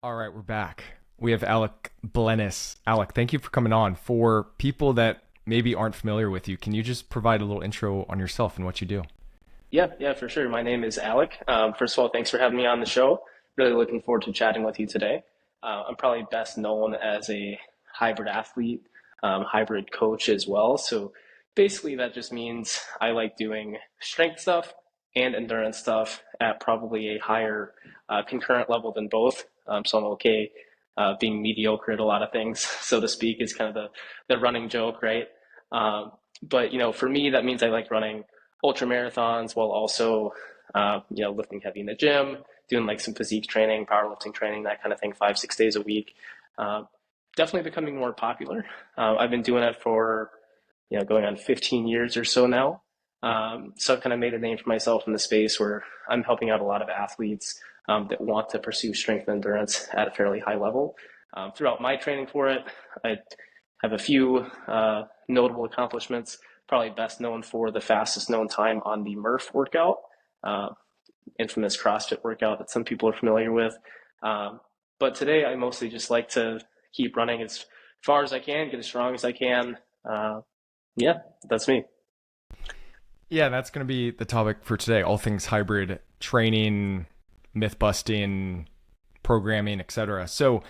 All right, we're back. We have Alec Blenis. Alec, thank you for coming on. For people that maybe aren't familiar with you, can you just provide a little intro on yourself and what you do? Yeah, for sure. My name is Alec. First of all, thanks for having me on the show. Really looking forward to chatting with you today. I'm probably best known as a hybrid athlete, hybrid coach as well. So basically, that just means I like doing strength stuff and endurance stuff at probably a higher concurrent level than both. So I'm okay being mediocre at a lot of things, so to speak, is kind of the running joke, right? Um, but for me, that means I like running ultra marathons while also lifting heavy in the gym, doing like some physique training, powerlifting training, that kind of thing, 5 6 days a week. uh, Definitely becoming more popular. I've been doing it for going on 15 years or so now. So I've kind of made a name for myself in the space where I'm helping out a lot of athletes that want to pursue strength and endurance at a fairly high level. Throughout my training for it, I have a few notable accomplishments. Probably best known for the fastest known time on the Murph workout, uh, infamous CrossFit workout that some people are familiar with. But today, I mostly just like to keep running as far as I can, get as strong as I can. Uh, yeah, that's me. Yeah, that's going to be the topic for today. All things hybrid training, myth busting, programming, etc. So,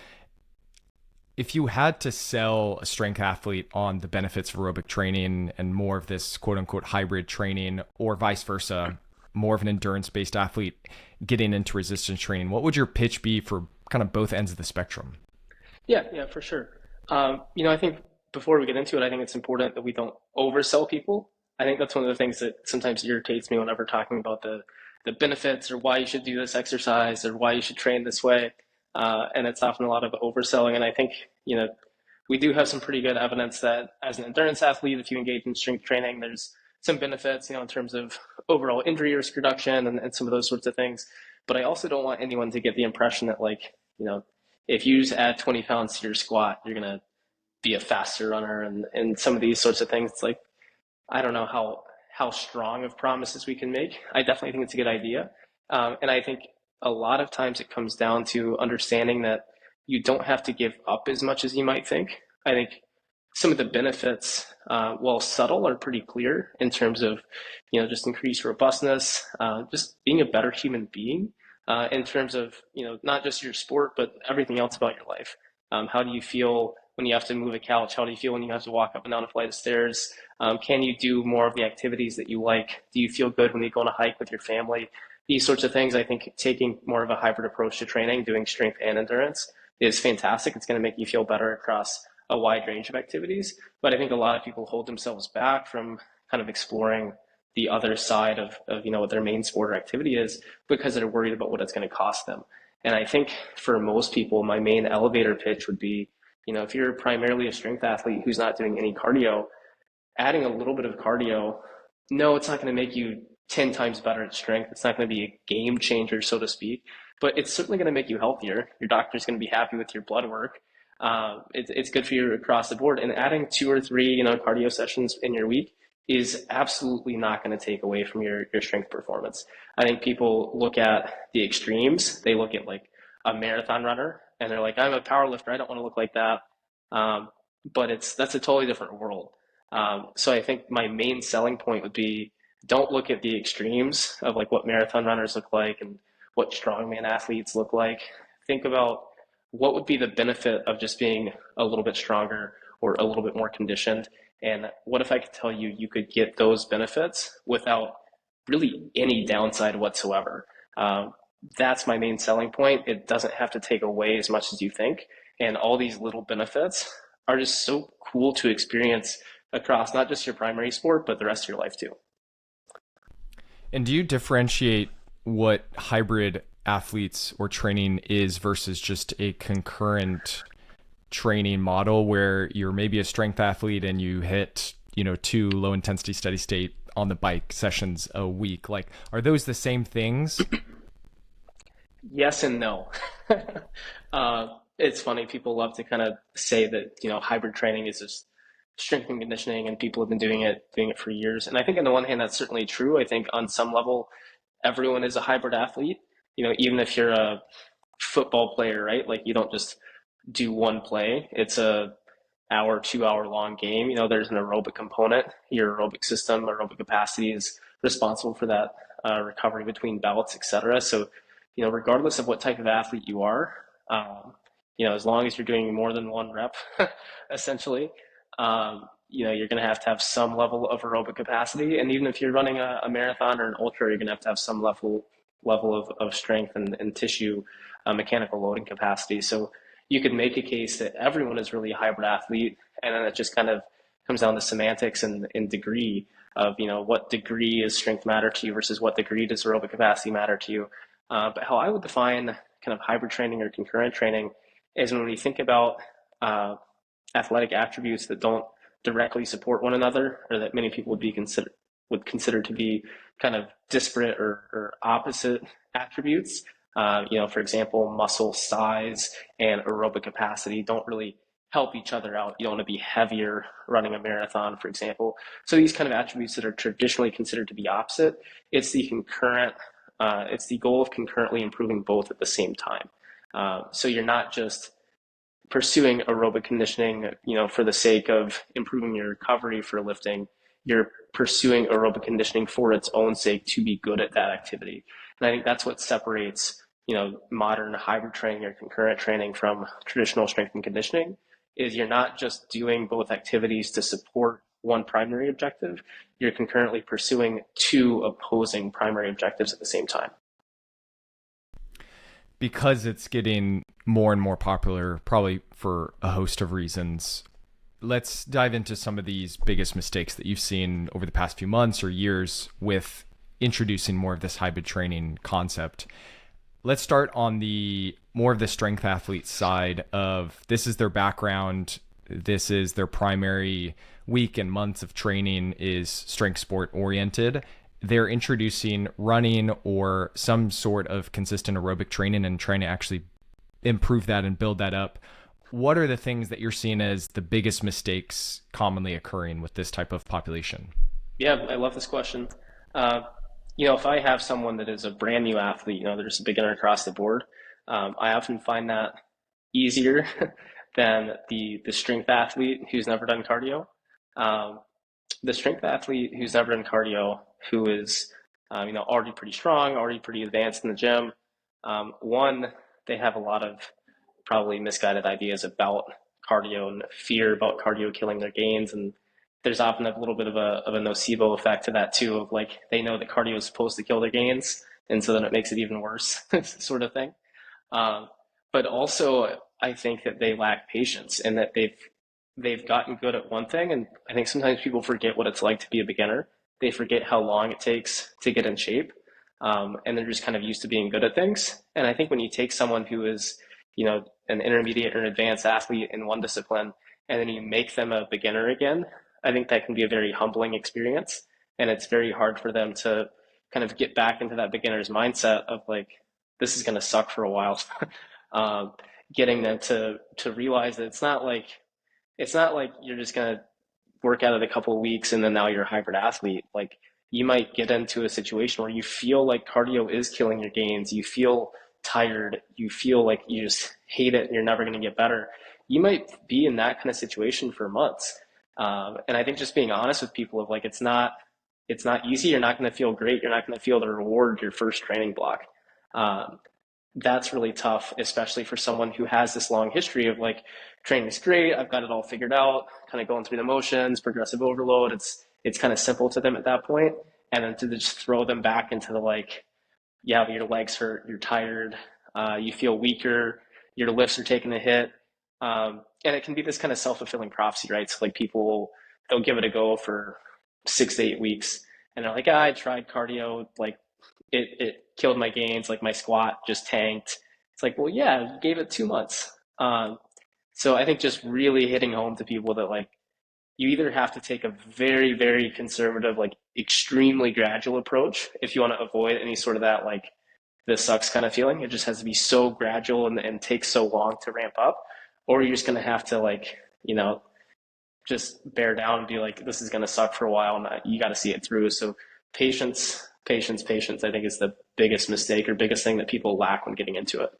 if you had to sell a strength athlete on the benefits of aerobic training and more of this quote unquote hybrid training, or vice versa, more of an endurance based athlete getting into resistance training, what would your pitch be for kind of both ends of the spectrum? Yeah, for sure. I think before we get into it, I think it's important that we don't oversell people. I think that's one of the things that sometimes irritates me whenever talking about the benefits or why you should do this exercise or why you should train this way. And it's often a lot of overselling. And I think, you know, we do have some pretty good evidence that as an endurance athlete, if you engage in strength training, there's some benefits, in terms of overall injury risk reduction and some of those sorts of things. But I also don't want anyone to get the impression that, like, you know, if you just add 20 pounds to your squat, you're going to be a faster runner and some of these sorts of things. It's like, I don't know how strong of promises we can make. I definitely think it's a good idea. And I think a lot of times it comes down to understanding that you don't have to give up as much as you might think. I think some of the benefits, while subtle, are pretty clear in terms of, just increased robustness, just being a better human being, in terms of, not just your sport, but everything else about your life. How do you feel when you have to move a couch? How do you feel when you have to walk up and down a flight of stairs? Can you do more of the activities that you like? Do you feel good when you go on a hike with your family? These sorts of things, I think taking more of a hybrid approach to training, doing strength and endurance, is fantastic. It's going to make you feel better across a wide range of activities. But I think a lot of people hold themselves back from kind of exploring the other side of what their main sport or activity is because they're worried about what it's going to cost them. And I think for most people, my main elevator pitch would be, if you're primarily a strength athlete who's not doing any cardio, adding a little bit of cardio, no, it's not going to make you 10 times better at strength. It's not going to be a game changer, so to speak, but it's certainly going to make you healthier. Your doctor's going to be happy with your blood work. It's good for you across the board. And adding two or three, cardio sessions in your week is absolutely not going to take away from your strength performance. I think people look at the extremes. They look at like a marathon runner and they're like, I'm a power lifter. I don't want to look like that. Um, but that's a totally different world. So I think my main selling point would be don't look at the extremes of like what marathon runners look like and what strongman athletes look like. Think about what would be the benefit of just being a little bit stronger or a little bit more conditioned. And what if I could tell you you could get those benefits without really any downside whatsoever? Um, that's my main selling point. It doesn't have to take away as much as you think. And all these little benefits are just so cool to experience across not just your primary sport, but the rest of your life too. And do you differentiate what hybrid athletes or training is versus just a concurrent training model where you're maybe a strength athlete and you hit, two low intensity steady state on the bike sessions a week? Like, are those the same things? Yes and no. It's funny. People love to kind of say that, hybrid training is just strength and conditioning and people have been doing it for years. And I think on the one hand, that's certainly true. I think on some level, everyone is a hybrid athlete. Even if you're a football player, right? Like you don't just do one play. It's a hour, 2 hour long game. You know, there's an aerobic component. Your aerobic system, aerobic capacity is responsible for that recovery between bouts, etc. So, you know, regardless of what type of athlete you are, you know, as long as you're doing more than one rep, essentially, you know, you're going to have some level of aerobic capacity. And even if you're running a marathon or an ultra, you're going to have some level of strength and tissue mechanical loading capacity. So you could make a case that everyone is really a hybrid athlete, and then it just kind of comes down to semantics and degree of, you know, what degree is strength matter to you versus what degree does aerobic capacity matter to you. But how I would define kind of hybrid training or concurrent training is when we think about uh, athletic attributes that don't directly support one another, or that many people would consider to be kind of disparate or opposite attributes. You know, for example, muscle size and aerobic capacity don't really help each other out. You don't want to be heavier running a marathon, for example. So these kind of attributes that are traditionally considered to be opposite, it's the concurrent, it's the goal of concurrently improving both at the same time. So you're not just pursuing aerobic conditioning, you know, for the sake of improving your recovery for lifting. You're pursuing aerobic conditioning for its own sake to be good at that activity. And I think that's what separates, you know, modern hybrid training or concurrent training from traditional strength and conditioning is you're not just doing both activities to support one primary objective, you're concurrently pursuing two opposing primary objectives at the same time. Because it's getting more and more popular, probably for a host of reasons. Let's dive into some of these biggest mistakes that you've seen over the past few months or years with introducing more of this hybrid training concept. Let's start on the more of the strength athlete side of this is their background, this is their primary week and months of training is strength sport oriented. They're introducing running or some sort of consistent aerobic training and trying to actually improve that and build that up. What are the things that you're seeing as the biggest mistakes commonly occurring with this type of population? Yeah, I love this question. Uh, you know, if I have someone that is a brand new athlete, you know, they're just a beginner across the board, I often find that easier than the strength athlete who's never done cardio. Um, the strength athlete who's never done cardio, who is, you know, already pretty strong, already pretty advanced in the gym. One, they have a lot of probably misguided ideas about cardio and fear about cardio killing their gains. And there's often a little bit of a nocebo effect to that too, of like they know that cardio is supposed to kill their gains, and so then it makes it even worse, sort of thing. Um, but also, I think that they lack patience and that they've gotten good at one thing, and I think sometimes people forget what it's like to be a beginner. They forget how long it takes to get in shape, and they're just kind of used to being good at things. And I think when you take someone who is, you know, an intermediate or an advanced athlete in one discipline, and then you make them a beginner again, I think that can be a very humbling experience, and it's very hard for them to kind of get back into that beginner's mindset of like, this is going to suck for a while. um, Getting them to realize that it's not like you're just gonna work out it a couple of weeks and then now you're a hybrid athlete. Like you might get into a situation where you feel like cardio is killing your gains, you feel tired, you feel like you just hate it and you're never gonna get better. You might be in that kind of situation for months. And I think just being honest with people of like it's not easy, you're not gonna feel great, you're not gonna feel the reward your first training block. Um, that's really tough, especially for someone who has this long history of like training is great, I've got it all figured out, kind of going through the motions, progressive overload. It's kind of simple to them at that point, and then to just throw them back into the like, yeah, your legs hurt, you're tired, you feel weaker, your lifts are taking a hit, and it can be this kind of self fulfilling prophecy, right? So like people they'll give it a go for 6 to 8 weeks, and they're like, I tried cardio, like it killed my gains, like my squat just tanked. It's like, well, yeah, you gave it 2 months. So I think just really hitting home to people that like you either have to take a very, very conservative, like extremely gradual approach if you want to avoid any sort of that like this sucks kind of feeling. It just has to be so gradual and take so long to ramp up, or you're just gonna have to like, you know, just bear down and be like, this is going to suck for a while and you got to see it through. So patience, patience, patience, I think is the biggest mistake or biggest thing that people lack when getting into it.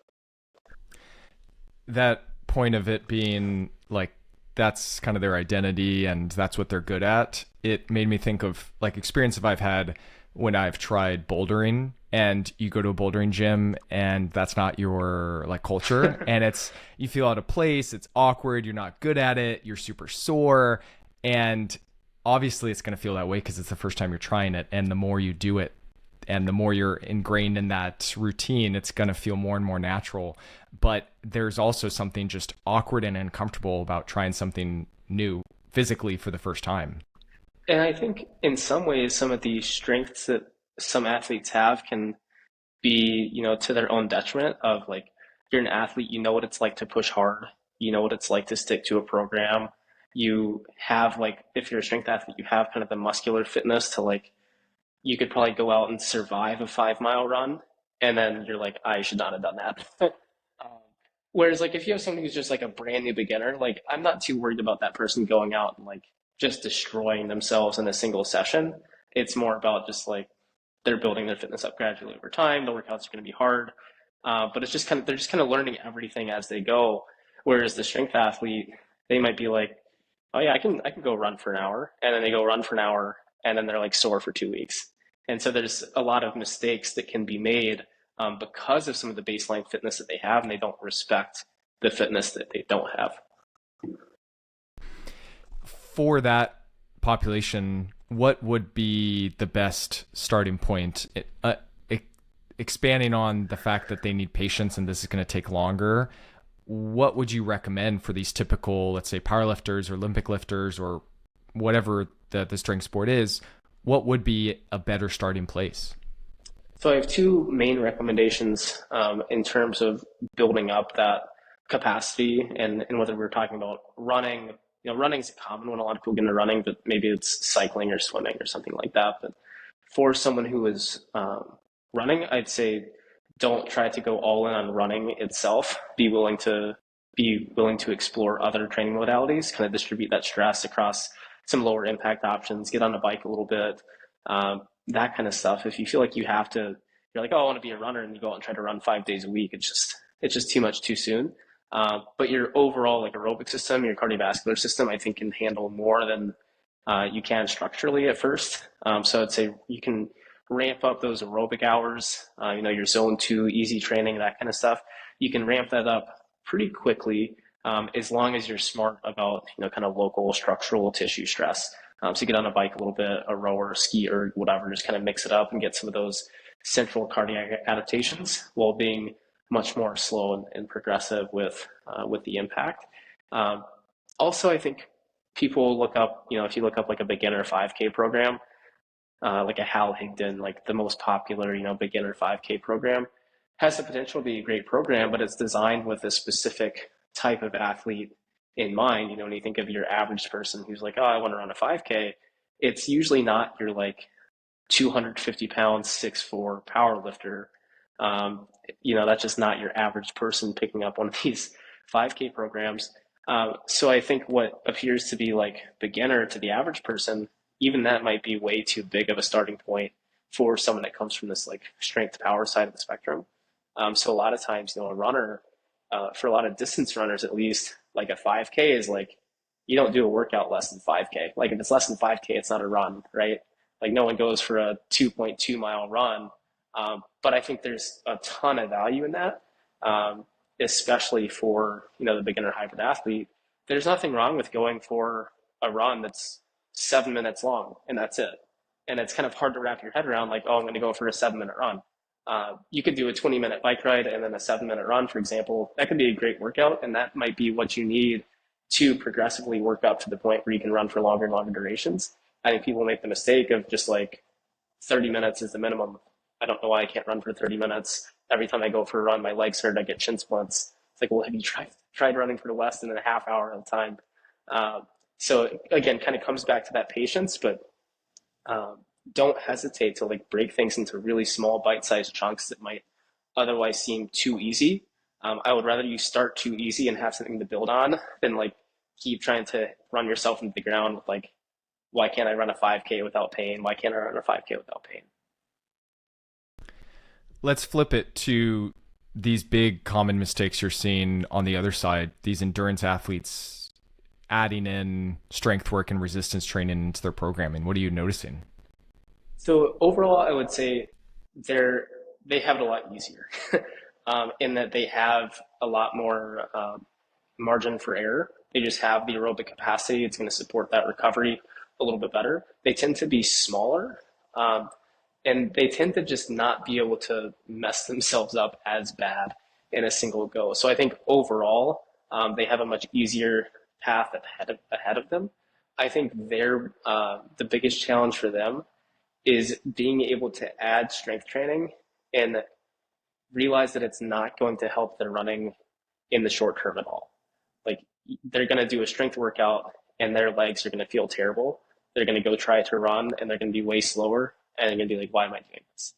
that point of it being like that's kind of their identity and that's what they're good at, it made me think of like experience that I've had when I've tried bouldering and you go to a bouldering gym and that's not your like culture and it's you feel out of place, it's awkward, you're not good at it, you're super sore, and obviously it's going to feel that way because it's the first time you're trying it, and the more you do it and the more you're ingrained in that routine, it's going to feel more and more natural. But there's also something just awkward and uncomfortable about trying something new physically for the first time. And I think in some ways, some of the strengths that some athletes have can be, to their own detriment of like, you're an athlete, you know what it's like to push hard, you know what it's like to stick to a program. You have like, if you're a strength athlete, you have kind of the muscular fitness to like, you could probably go out and survive a 5 mile run. And then you're like, I should not have done that. um, Whereas like, if you have somebody who's just like a brand new beginner, like I'm not too worried about that person going out and like just destroying themselves in a single session. It's more about just like, they're building their fitness up gradually over time. The workouts are going to be hard, but it's just kind of they're just kind of learning everything as they go. Whereas the strength athlete, they might be like, oh yeah, I can go run for an hour, and then they go run for an hour, and then they're like sore for 2 weeks. And so there's a lot of mistakes that can be made because of some of the baseline fitness that they have, and they don't respect the fitness that they don't have. For that population, what would be the best starting point? E- Expanding on the fact that they need patience and this is going to take longer, what would you recommend for these typical, let's say, powerlifters or Olympic lifters or whatever the strength sport is? What would be a better starting place? So I have two main recommendations in terms of building up that capacity, and whether we're talking about running. Running is a common one. A lot of people get into running, but maybe it's cycling or swimming or something like that. But for someone who is running, I'd say don't try to go all in on running itself. Be willing to explore other training modalities, kind of distribute that stress across some lower impact options, get on a bike a little bit, that kind of stuff. If you feel like you have to, you're like, oh, I want to be a runner, and you go out and try to run 5 days a week, it's just too much too soon. But your overall like aerobic system, your cardiovascular system, I think can handle more than you can structurally at first. So I'd say you can ramp up those aerobic hours, your zone 2, easy training, that kind of stuff. You can ramp that up pretty quickly as long as you're smart about, kind of local structural tissue stress. So get on a bike a little bit, a rower, ski, or whatever, just kind of mix it up and get some of those central cardiac adaptations while being much more slow and progressive with the impact. Um, Also, I think people look up, if you look up like a beginner 5K program, like a Hal Higdon, like the most popular, beginner 5K program, has the potential to be a great program, but it's designed with a specific type of athlete in mind. When you think of your average person who's like, oh, I want to run a 5K, it's usually not your like 250 pounds, 6'4" power lifter. That's just not your average person picking up one of these 5K programs. So I think what appears to be like beginner to the average person, even that might be way too big of a starting point for someone that comes from this like strength power side of the spectrum. So a lot of times, a runner, for a lot of distance runners at least, like a 5K is like, you don't do a workout less than 5K. Like if it's less than 5K, it's not a run, right? Like no one goes for a 2.2 mile run. But I think there's a ton of value in that, especially for, the beginner hybrid athlete. There's nothing wrong with going for a run that's 7 minutes long and that's it. And it's kind of hard to wrap your head around like, oh, I'm going to go for a 7 minute run. You could do a 20-minute bike ride and then a 7 minute run, for example. That could be a great workout, and that might be what you need to progressively work up to the point where you can run for longer and longer durations. I think people make the mistake of just like 30 minutes is the minimum. I don't know why I can't run for 30 minutes. Every time I go for a run, my legs hurt. I get shin splints. It's like, well, have you tried running for less than a half hour at a time? So again, kind of comes back to that patience, but um, don't hesitate to like break things into really small bite-sized chunks that might otherwise seem too easy. I would rather you start too easy and have something to build on than like keep trying to run yourself into the ground with like, why can't I run a 5K without pain? Why can't I run a 5K without pain? Let's flip it to these big common mistakes you're seeing on the other side, these endurance athletes adding in strength work and resistance training into their programming? What are you noticing? So overall, I would say they're they have it a lot easier in that they have a lot more margin for error. They just have the aerobic capacity. It's going to support that recovery a little bit better. They tend to be smaller, um, and they tend to just not be able to mess themselves up as bad in a single go. So I think overall, they have a much easier path ahead of them. I think the biggest challenge for them is being able to add strength training and realize that it's not going to help their running in the short term at all. Like they're going to do a strength workout and their legs are going to feel terrible. They're going to go try to run and they're going to be way slower and they're going to be like, why am I doing this?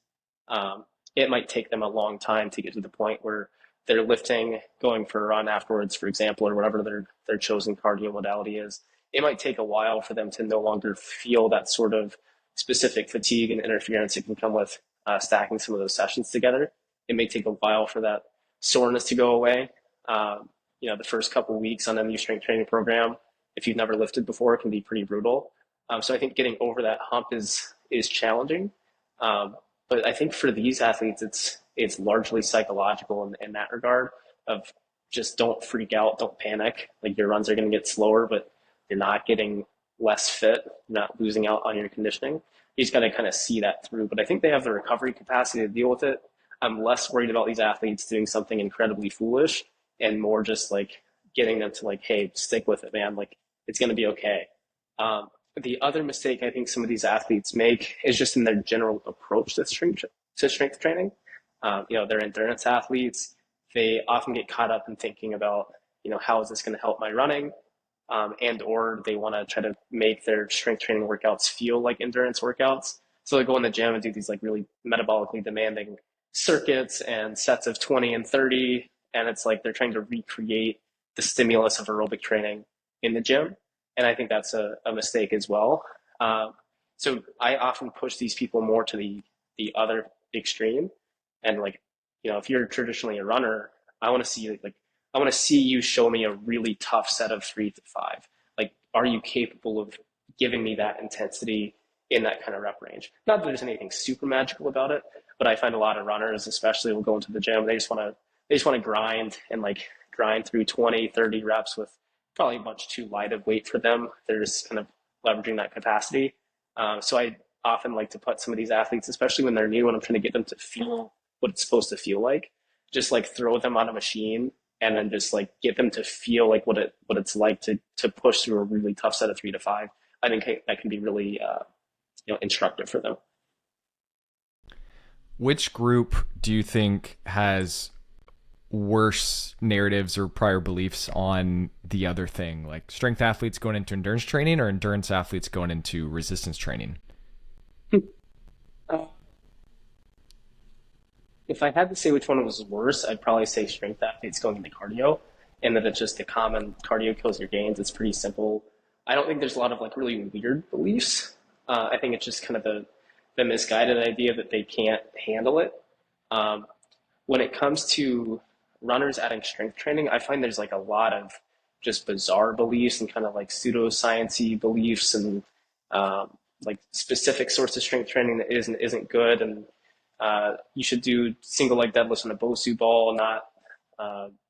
It might take them a long time to get to the point where they're lifting, going for a run afterwards, for example, or whatever their chosen cardio modality is. It might take a while for them to no longer feel that sort of specific fatigue and interference that can come with stacking some of those sessions together. It may take a while for that soreness to go away. The first couple of weeks on a new strength training program, if you've never lifted before, can be pretty brutal. So I think getting over that hump is challenging. But I think for these athletes, it's largely psychological in that regard of just don't freak out, don't panic. Like your runs are going to get slower, but you're not getting less fit, you're not losing out on your conditioning. You just got to kind of see that through. But I think they have the recovery capacity to deal with it. I'm less worried about these athletes doing something incredibly foolish and more just like getting them to like, hey, stick with it, man. Like it's going to be okay. The other mistake I think some of these athletes make is just in their general approach to strength training. They're endurance athletes. They often get caught up in thinking about, how is this going to help my running? And or they want to try to make their strength training workouts feel like endurance workouts. So they go in the gym and do these like really metabolically demanding circuits and sets of 20 and 30. And it's like they're trying to recreate the stimulus of aerobic training in the gym. And I think that's a mistake as well. So I often push these people more to the other extreme. And like, if you're traditionally a runner, I want to see I want to see you show me a really tough set of 3 to 5. Like, are you capable of giving me that intensity in that kind of rep range? Not that there's anything super magical about it, but I find a lot of runners, especially, will go into the gym. They just want to grind and like grind through 20, 30 reps with probably much too light of weight for them. They're just kind of leveraging that capacity. So I often like to put some of these athletes, especially when they're new and I'm trying to get them to feel what it's supposed to feel like, just like throw them on a machine and then just like get them to feel like what it's like to push through a really tough set of 3 to 5. I think that can be really instructive for them. Which group do you think has worse narratives or prior beliefs on the other thing, like strength athletes going into endurance training or endurance athletes going into resistance training? Uh, if I had to say which one was worse, I'd probably say strength athletes going into cardio, and that it's just a common cardio kills your gains. It's pretty simple. I don't think there's a lot of like really weird beliefs. I think it's just kind of the misguided idea that they can't handle it. Um, when it comes to runners adding strength training, I find there's like a lot of just bizarre beliefs and kind of like pseudoscience-y beliefs and like specific sorts of strength training that isn't good. And you should do single leg deadlifts on a Bosu ball, not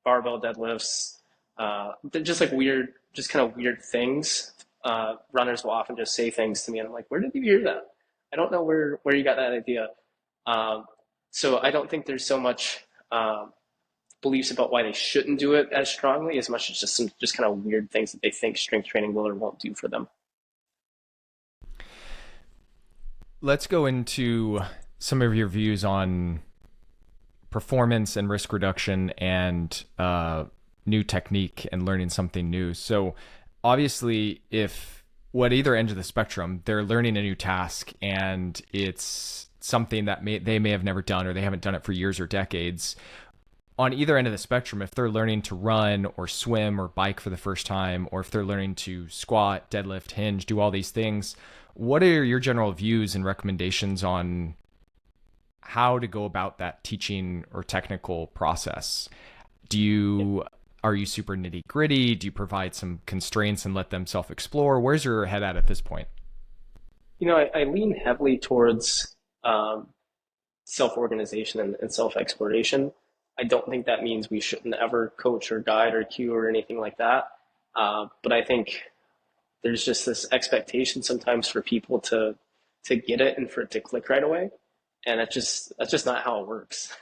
barbell deadlifts. They're just like weird, just kind of weird things. Runners will often just say things to me, and I'm like, where did you hear that? I don't know where you got that idea. Um, so I don't think there's so much beliefs about why they shouldn't do it as strongly as much as just some just kind of weird things that they think strength training will or won't do for them. Let's go into some of your views on performance and risk reduction and new technique and learning something new. So obviously, if at either end of the spectrum, they're learning a new task and it's something that they may have never done or they haven't done it for years or decades. On either end of the spectrum, if they're learning to run or swim or bike for the first time, or if they're learning to squat, deadlift, hinge, do all these things, what are your general views and recommendations on how to go about that teaching or technical process. Do you Are you super nitty gritty? Do you provide some constraints and let them self explore? Where's your head at this point? I lean heavily towards um, self-organization and self-exploration. I don't think that means we shouldn't ever coach or guide or cue or anything like that. But I think there's just this expectation sometimes for people to get it and for it to click right away, and that's just not how it works.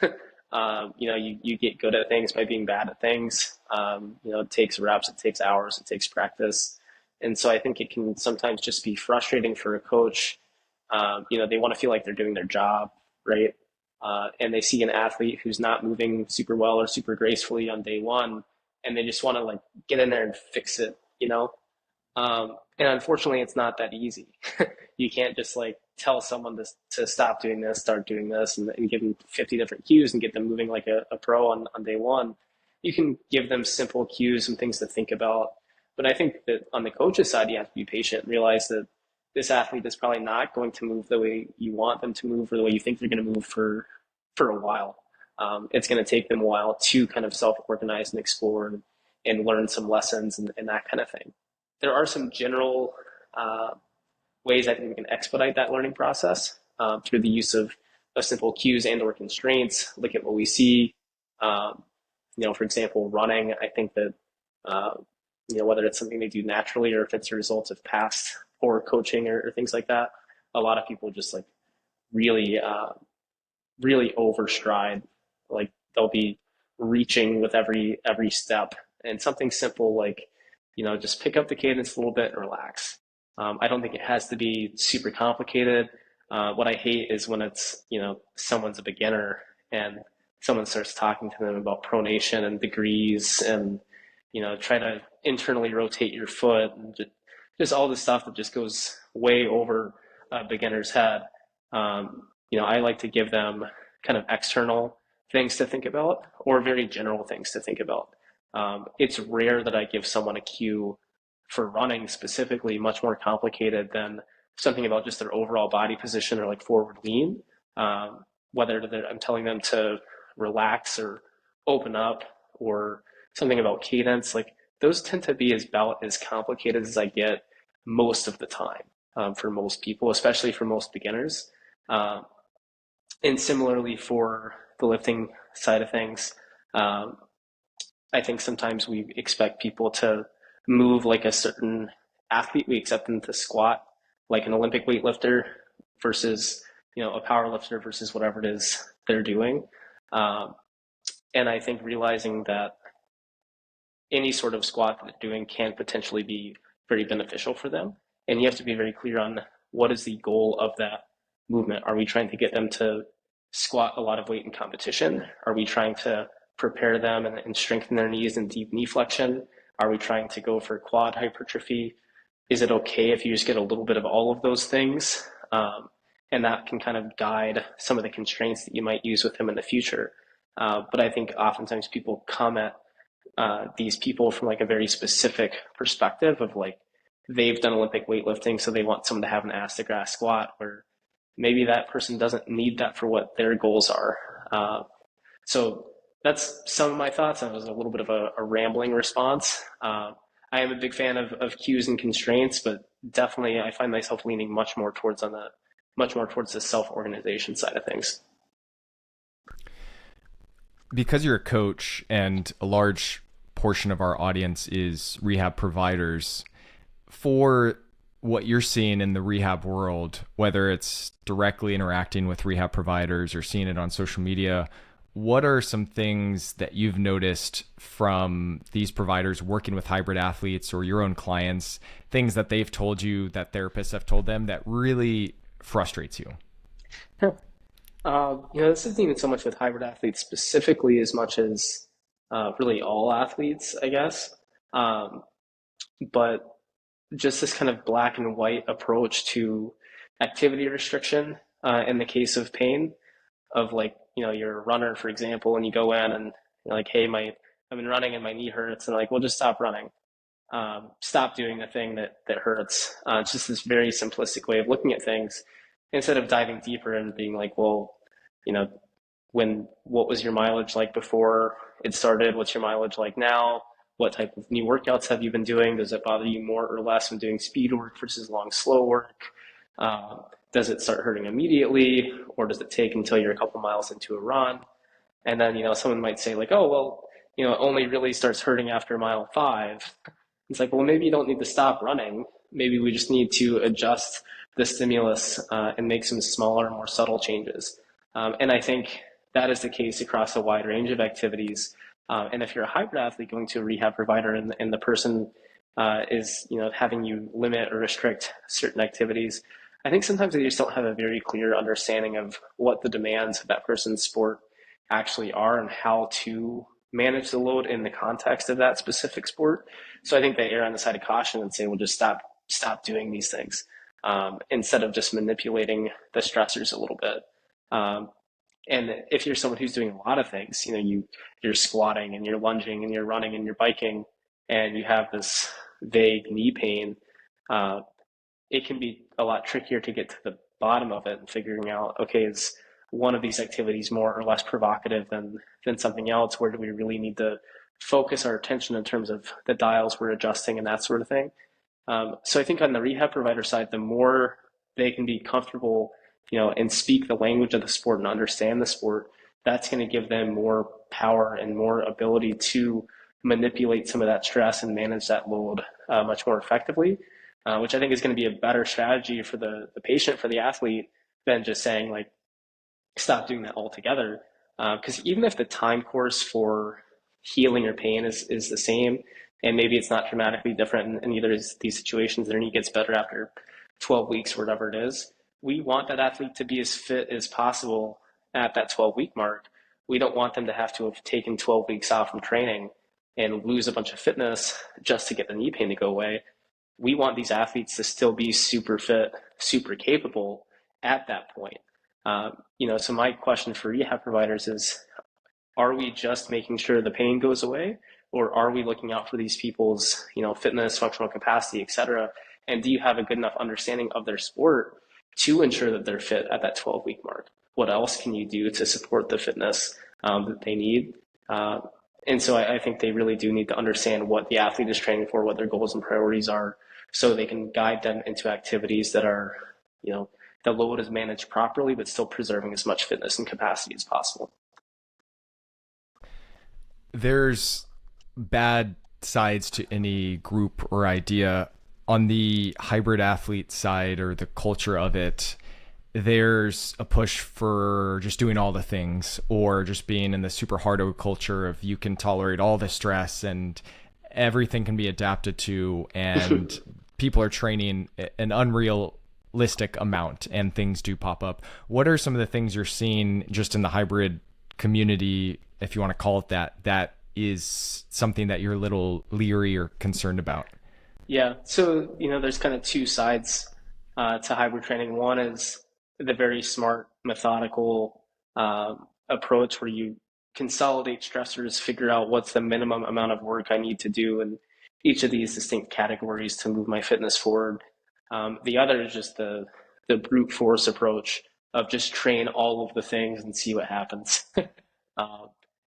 You get good at things by being bad at things. It takes reps, it takes hours, it takes practice, and so I think it can sometimes just be frustrating for a coach. They want to feel like they're doing their job, right? And they see an athlete who's not moving super well or super gracefully on day one, and they just want to like get in there and fix it, and unfortunately, it's not that easy. You can't just like tell someone to stop doing this, start doing this, and give them 50 different cues and get them moving like a pro on day one. You can give them simple cues and things to think about. But I think that on the coach's side, you have to be patient and realize that this athlete is probably not going to move the way you want them to move or the way you think they're going to move for a while. It's going to take them a while to kind of self-organize and explore and learn some lessons and that kind of thing. There are some general ways I think we can expedite that learning process through the use of simple cues and or constraints. Look at what we see. Um, for example, running. I think that uh, whether it's something they do naturally or if it's a result of past or coaching or things like that, a lot of people just like really really overstride. Like they'll be reaching with every step, and something simple like just pick up the cadence a little bit and relax. I don't think it has to be super complicated. What I hate is when it's someone's a beginner and someone starts talking to them about pronation and degrees and try to internally rotate your foot and just all the stuff that just goes way over a beginner's head. I like to give them kind of external things to think about or very general things to think about. It's rare that I give someone a cue for running specifically much more complicated than something about just their overall body position or like forward lean. Whether I'm telling them to relax or open up or something about cadence, like those tend to be about as complicated as I get most of the time for most people, especially for most beginners. Um, and similarly for the lifting side of things, um, I think sometimes we expect people to move like a certain athlete. We expect them to squat like an Olympic weightlifter versus, a power lifter versus whatever it is they're doing. Um, and I think realizing that any sort of squat that they're doing can potentially be very beneficial for them. And you have to be very clear on what is the goal of that movement. Are we trying to get them to squat a lot of weight in competition? Are we trying to prepare them and strengthen their knees and deep knee flexion? Are we trying to go for quad hypertrophy? Is it okay if you just get a little bit of all of those things? And that can kind of guide some of the constraints that you might use with them in the future. But I think oftentimes people come at these people from like a very specific perspective of like they've done Olympic weightlifting, so they want someone to have an ass to grass squat, where maybe that person doesn't need that for what their goals are. So that's some of my thoughts. That was a little bit of a rambling response. I am a big fan of cues and constraints, but definitely I find myself leaning much more towards the self-organization side of things. Because you're a coach and a large portion of our audience is rehab providers, for what you're seeing in the rehab world, whether it's directly interacting with rehab providers or seeing it on social media, what are some things that you've noticed from these providers working with hybrid athletes or your own clients, things that they've told you that therapists have told them that really frustrates you? This isn't even so much with hybrid athletes specifically as much as really all athletes, I guess. Um, but just this kind of black and white approach to activity restriction in the case of pain, of like, you're a runner, for example, and you go in and you're like, hey, I've been running and my knee hurts, and like, well, just stop running. Stop doing the thing that hurts. It's just this very simplistic way of looking at things instead of diving deeper and being like, well, you know, what was your mileage like before it started? What's your mileage like now? What type of new workouts have you been doing? Does it bother you more or less when doing speed work versus long, slow work? Uh, does it start hurting immediately, or does it take until you're a couple miles into a run? And then, someone might say like, oh, well, it only really starts hurting after mile 5. It's like, well, maybe you don't need to stop running. Maybe we just need to adjust the stimulus and make some smaller, more subtle changes. And I think that is the case across a wide range of activities. And if you're a hybrid athlete going to a rehab provider and the person is, having you limit or restrict certain activities, I think sometimes they just don't have a very clear understanding of what the demands of that person's sport actually are and how to manage the load in the context of that specific sport. So I think they err on the side of caution and say, well, just stop doing these things instead of just manipulating the stressors a little bit. And if you're someone who's doing a lot of things, you're squatting and you're lunging and you're running and you're biking, and you have this vague knee pain, uh, it can be a lot trickier to get to the bottom of it and figuring out, okay, is one of these activities more or less provocative than something else? Where do we really need to focus our attention in terms of the dials we're adjusting and that sort of thing? So I think on the rehab provider side, the more they can be comfortable, and speak the language of the sport and understand the sport, that's going to give them more power and more ability to manipulate some of that stress and manage that load much more effectively, which I think is going to be a better strategy for the patient, for the athlete, than just saying like, stop doing that altogether. Because even if the time course for healing your pain is the same, and maybe it's not dramatically different in either of these situations, their knee gets better after 12 weeks or whatever it is, we want that athlete to be as fit as possible at that 12-week mark. We don't want them to have to have taken 12 weeks off from training and lose a bunch of fitness just to get the knee pain to go away. We want these athletes to still be super fit, super capable at that point. So my question for rehab providers is, are we just making sure the pain goes away, or are we looking out for these people's, fitness, functional capacity, et cetera? And do you have a good enough understanding of their sport to ensure that they're fit at that 12-week mark? What else can you do to support the fitness that they need? And so I think they really do need to understand what the athlete is training for, what their goals and priorities are, so they can guide them into activities that are, the load is managed properly, but still preserving as much fitness and capacity as possible. There's bad sides to any group or idea. On the hybrid athlete side, or the culture of it, there's a push for just doing all the things, or just being in the super hardo culture of you can tolerate all the stress and everything can be adapted to, and people are training an unrealistic amount and things do pop up. What are some of the things you're seeing just in the hybrid community, if you want to call it that, that is something that you're a little leery or concerned about? Yeah, so there's kind of two sides to hybrid training. One is the very smart, methodical approach where you consolidate stressors, figure out what's the minimum amount of work I need to do in each of these distinct categories to move my fitness forward. The other is just the brute force approach of just train all of the things and see what happens. um,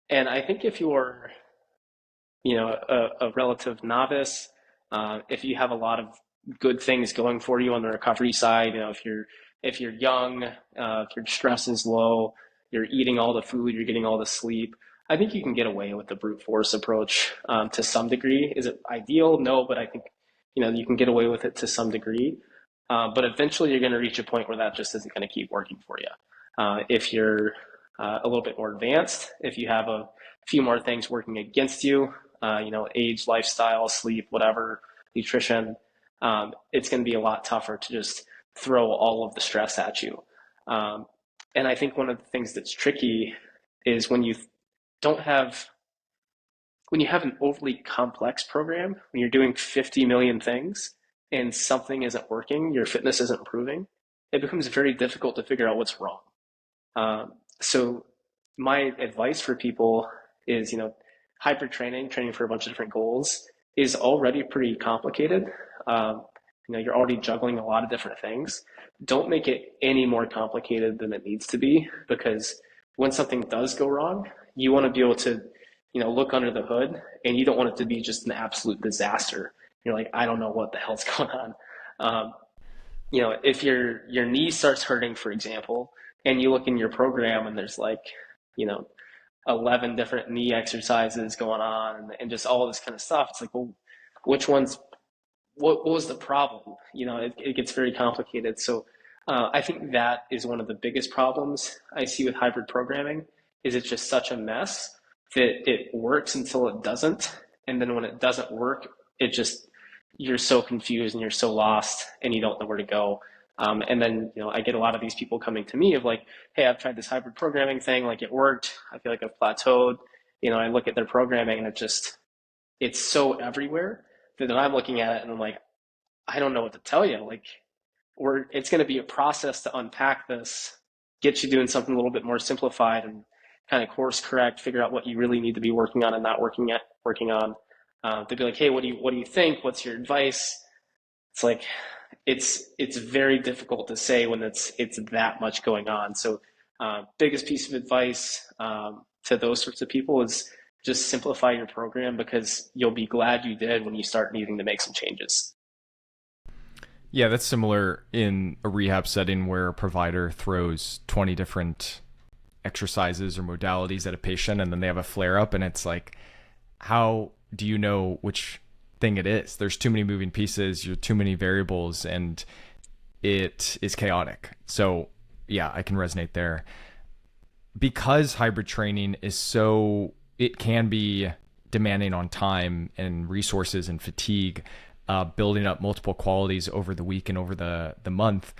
and I think if you're a relative novice, if you have a lot of good things going for you on the recovery side, if you're young, if your stress is low, you're eating all the food, you're getting all the sleep, I think you can get away with the brute force approach to some degree. Is it ideal? No, but I think you can get away with it to some degree. But eventually, you're going to reach a point where that just isn't going to keep working for you. If you're a little bit more advanced, if you have a few more things working against you, age, lifestyle, sleep, whatever, nutrition, it's going to be a lot tougher to just throw all of the stress at you. Um, and I think one of the things that's tricky is don't have when you have an overly complex program, when you're doing 50 million things and something isn't working, your fitness isn't improving, it becomes very difficult to figure out what's wrong. So my advice for people is, hybrid training for a bunch of different goals is already pretty complicated. Um, you're already juggling a lot of different things. Don't make it any more complicated than it needs to be, because when something does go wrong, you want to be able to, look under the hood, and you don't want it to be just an absolute disaster. You're like, I don't know what the hell's going on. Um, if your knee starts hurting, for example, and you look in your program and there's like, you know, 11 different knee exercises going on and just all this kind of stuff. It's like, well, which ones, what was the problem? It gets very complicated. So I think that is one of the biggest problems I see with hybrid programming is it's just such a mess that it works until it doesn't. And then when it doesn't work, it just, you're so confused and you're so lost and you don't know where to go. And then, I get a lot of these people coming to me of like, hey, I've tried this hybrid programming thing, like it worked. I feel like I've plateaued. I look at their programming and it's so everywhere that I'm looking at it and I'm like, I don't know what to tell you. Like, it's going to be a process to unpack this, get you doing something a little bit more simplified and kind of course correct, figure out what you really need to be working on and not working on. They'd be like, hey, what do you think? What's your advice? It's like, it's very difficult to say when it's that much going on. So, biggest piece of advice to those sorts of people is just simplify your program, because you'll be glad you did when you start needing to make some changes. Yeah, that's similar in a rehab setting where a provider throws 20 different exercises or modalities at a patient and then they have a flare up and it's like, how do you know which thing it is? There's too many moving pieces, you're too many variables, and it is chaotic. So yeah, I can resonate there. Because hybrid training is so, it can be demanding on time and resources and fatigue, building up multiple qualities over the week and over the month.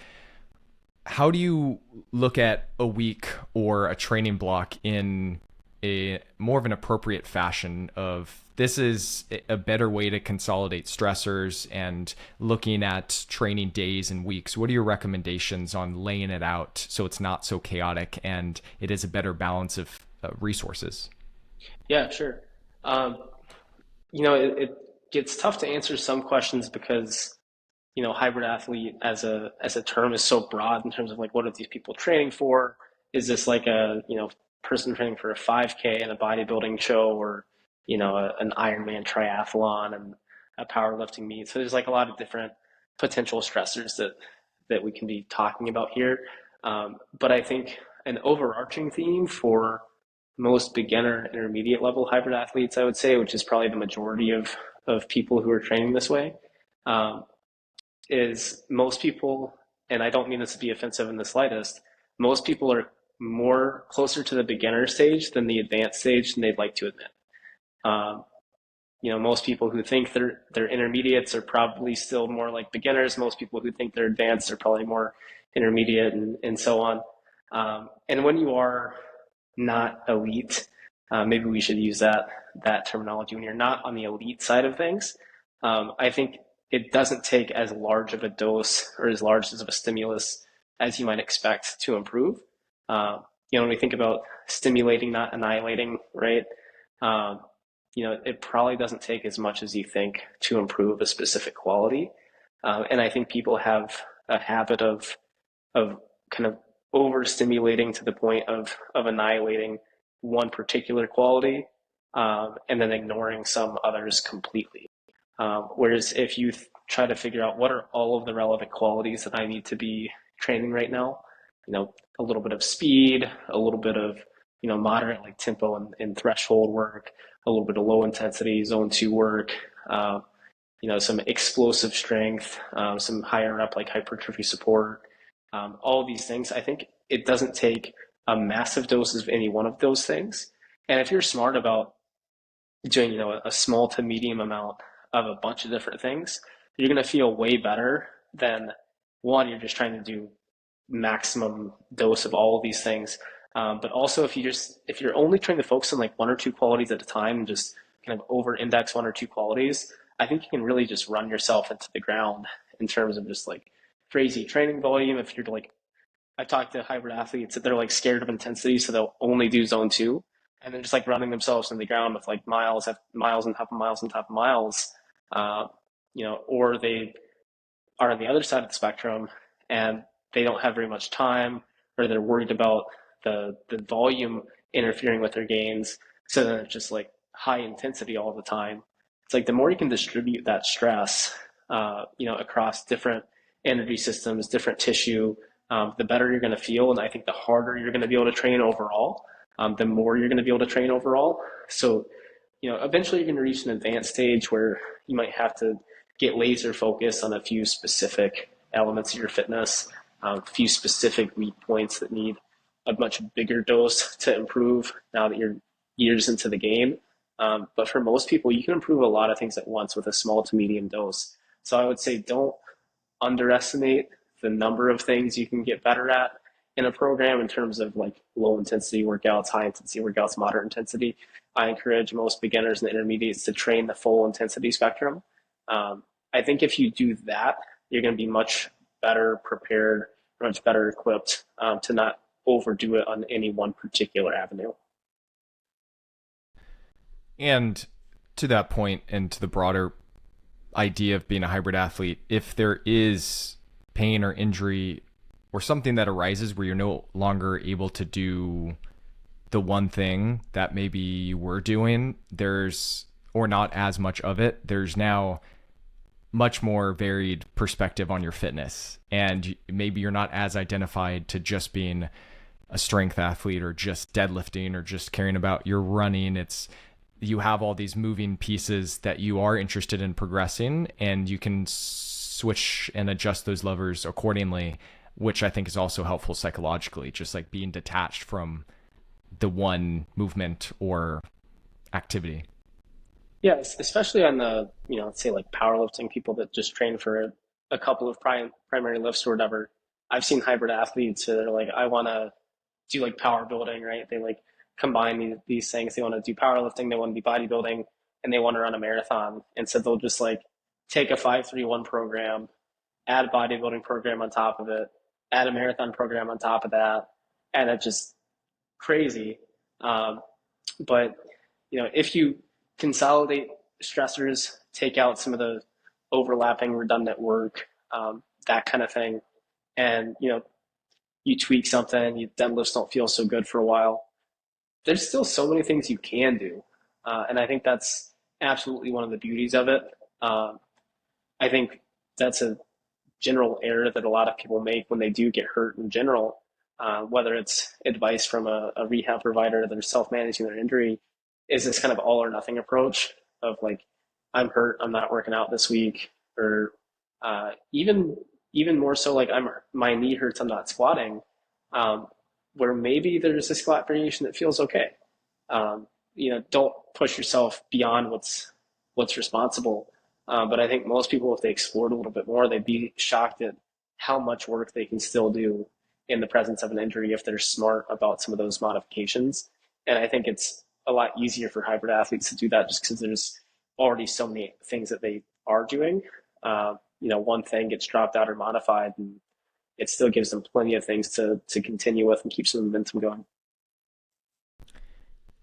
How do you look at a week or a training block in a more of an appropriate fashion of this is a better way to consolidate stressors and looking at training days and weeks? What are your recommendations on laying it out so it's not so chaotic and it is a better balance of resources? Yeah, sure. Um, it gets tough to answer some questions because hybrid athlete as a term is so broad in terms of like what are these people training for? Is this like a person training for a 5K and a bodybuilding show, or an Ironman triathlon and a powerlifting meet? So there's like a lot of different potential stressors that we can be talking about here. But I think an overarching theme for most beginner intermediate level hybrid athletes, I would say, which is probably the majority of people who are training this way, um, is most people, and I don't mean this to be offensive in the slightest, most people are more closer to the beginner stage than the advanced stage than they'd like to admit. Um, most people who think they're intermediates are probably still more like beginners. Most people who think they're advanced are probably more intermediate, and so on. And when you are not elite, maybe we should use that terminology. When you're not on the elite side of things, I think it doesn't take as large of a dose or as large of a stimulus as you might expect to improve. When we think about stimulating, not annihilating, right? Um, it probably doesn't take as much as you think to improve a specific quality. And I think people have a habit of kind of overstimulating to the point of annihilating one particular quality, and then ignoring some others completely. Whereas if you try to figure out what are all of the relevant qualities that I need to be training right now, a little bit of speed, a little bit of, moderate like tempo and threshold work, a little bit of low intensity zone two work, uh, some explosive strength, some higher up like hypertrophy support, all of these things. I think it doesn't take a massive doses of any one of those things. And if you're smart about doing, a small to medium amount of a bunch of different things, you're going to feel way better than one, you're just trying to do maximum dose of all of these things. But also if you're only trying to focus on like one or two qualities at a time and just kind of over index one or two qualities, I think you can really just run yourself into the ground in terms of just like crazy training volume. If you're like, I talk to hybrid athletes that they're like scared of intensity, so they'll only do zone two, and they're just like running themselves in the ground with like miles on top of miles on top of miles, or they are on the other side of the spectrum and they don't have very much time, or they're worried about the volume interfering with their gains. So then it's just like high intensity all the time. It's like the more you can distribute that stress, across different energy systems, different tissue, the better you're going to feel. And I think the harder you're going to be able to train overall, the more you're going to be able to train overall. So, eventually you're going to reach an advanced stage where you might have to get laser focused on a few specific elements of your fitness, a few specific weak points that need a much bigger dose to improve now that you're years into the game. But for most people, you can improve a lot of things at once with a small to medium dose. So I would say don't underestimate the number of things you can get better at in a program in terms of like low intensity workouts, high intensity workouts, moderate intensity. I encourage most beginners and intermediates to train the full intensity spectrum. I think if you do that, you're going to be much better prepared, much better equipped to not overdo it on any one particular avenue. And to that point, and to the broader idea of being a hybrid athlete, if there is pain or injury or something that arises where you're no longer able to do the one thing that maybe you were doing, or not as much of it, there's now much more varied perspective on your fitness. And maybe you're not as identified to just being a strength athlete or just deadlifting or just caring about your running. You have all these moving pieces that you are interested in progressing, and you can switch and adjust those levers accordingly, which I think is also helpful psychologically, just like being detached from the one movement or activity. Yes, especially on the, let's say like powerlifting, people that just train for a couple of primary lifts or whatever. I've seen hybrid athletes that are like, I want to do like power building, right? They like combine these things. They want to do powerlifting, they want to do bodybuilding, and they want to run a marathon. And so they'll just like take a 5-3-1 program, add a bodybuilding program on top of it, add a marathon program on top of that, and it's just crazy. But if you consolidate stressors, take out some of the overlapping redundant work, that kind of thing, and you tweak something, your deadlifts don't feel so good for a while. There's still so many things you can do, and I think that's absolutely one of the beauties of it. I think that's a general error that a lot of people make when they do get hurt in general, whether it's advice from a rehab provider that are self-managing their injury, is this kind of all or nothing approach of like, I'm hurt, I'm not working out this week, or even more so like my knee hurts, I'm not squatting, where maybe there's a squat variation that feels okay. Don't push yourself beyond what's responsible. But I think most people, if they explored a little bit more, they'd be shocked at how much work they can still do in the presence of an injury if they're smart about some of those modifications. And I think it's a lot easier for hybrid athletes to do that just because there's already so many things that they are doing. One thing gets dropped out or modified, and it still gives them plenty of things to continue with and keeps the momentum going.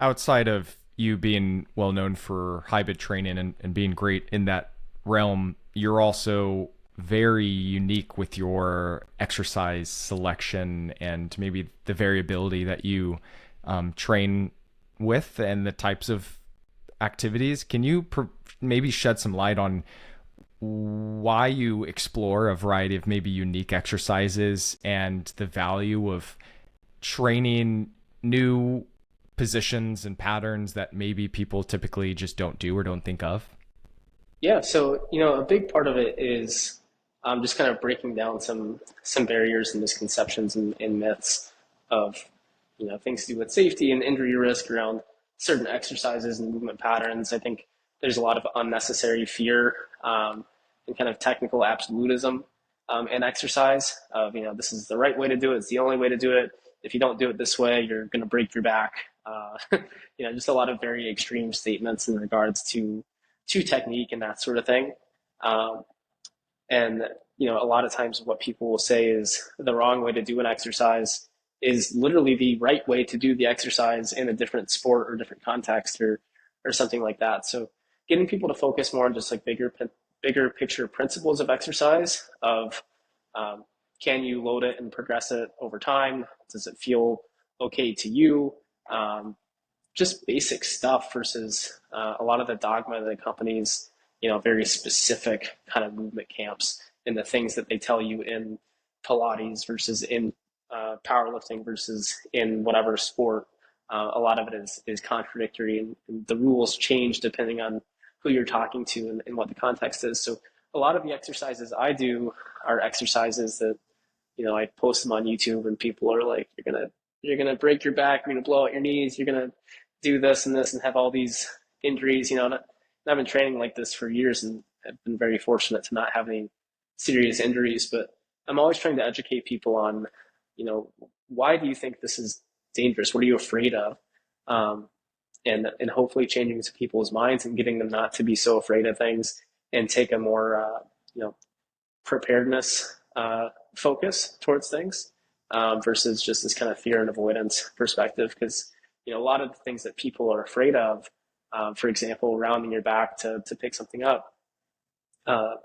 Outside of you being well known for hybrid training and being great in that realm, you're also very unique with your exercise selection and maybe the variability that you train with and the types of activities. Can you maybe shed some light on why you explore a variety of maybe unique exercises and the value of training new positions and patterns that maybe people typically just don't do or don't think of? Yeah, so a big part of it is just kind of breaking down some barriers and misconceptions and myths of things to do with safety and injury risk around certain exercises and movement patterns. I think there's a lot of unnecessary fear and kind of technical absolutism in exercise of this is the right way to do it, it's the only way to do it. If you don't do it this way, you're going to break your back. Just a lot of very extreme statements in regards to technique and that sort of thing. And a lot of times what people will say is the wrong way to do an exercise is literally the right way to do the exercise in a different sport or different context or something like that. So getting people to focus more on just like bigger bigger picture principles of exercise of um, can you load it and progress it over time? Does it feel okay to you? Just basic stuff versus a lot of the dogma of the companies, very specific kind of movement camps and the things that they tell you in Pilates versus in powerlifting versus in whatever sport. A lot of it is contradictory, and the rules change depending on who you're talking to and what the context is. So a lot of the exercises I do are exercises that I post them on YouTube, and people are like, you're gonna break your back, you're gonna blow out your knees, you're gonna do this and have all these injuries. And I've been training like this for years, and I've been very fortunate to not have any serious injuries. But I'm always trying to educate people on, why do you think this is dangerous? What are you afraid of? Um, and hopefully changing to people's minds and getting them not to be so afraid of things and take a more preparedness focus towards things versus just this kind of fear and avoidance perspective. Because a lot of the things that people are afraid of, for example, rounding your back to pick something up, uh,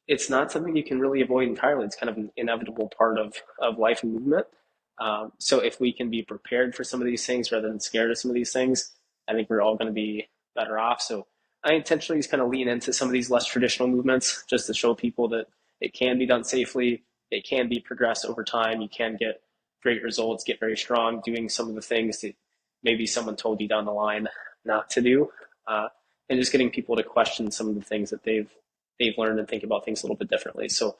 it's not something you can really avoid entirely. It's kind of an inevitable part of life and movement. So if we can be prepared for some of these things rather than scared of some of these things, I think we're all going to be better off. So I intentionally just kind of lean into some of these less traditional movements just to show people that it can be done safely. It can be progressed over time. You can get great results, get very strong doing some of the things that maybe someone told you down the line not to do. And just getting people to question some of the things that they've learned and think about things a little bit differently. So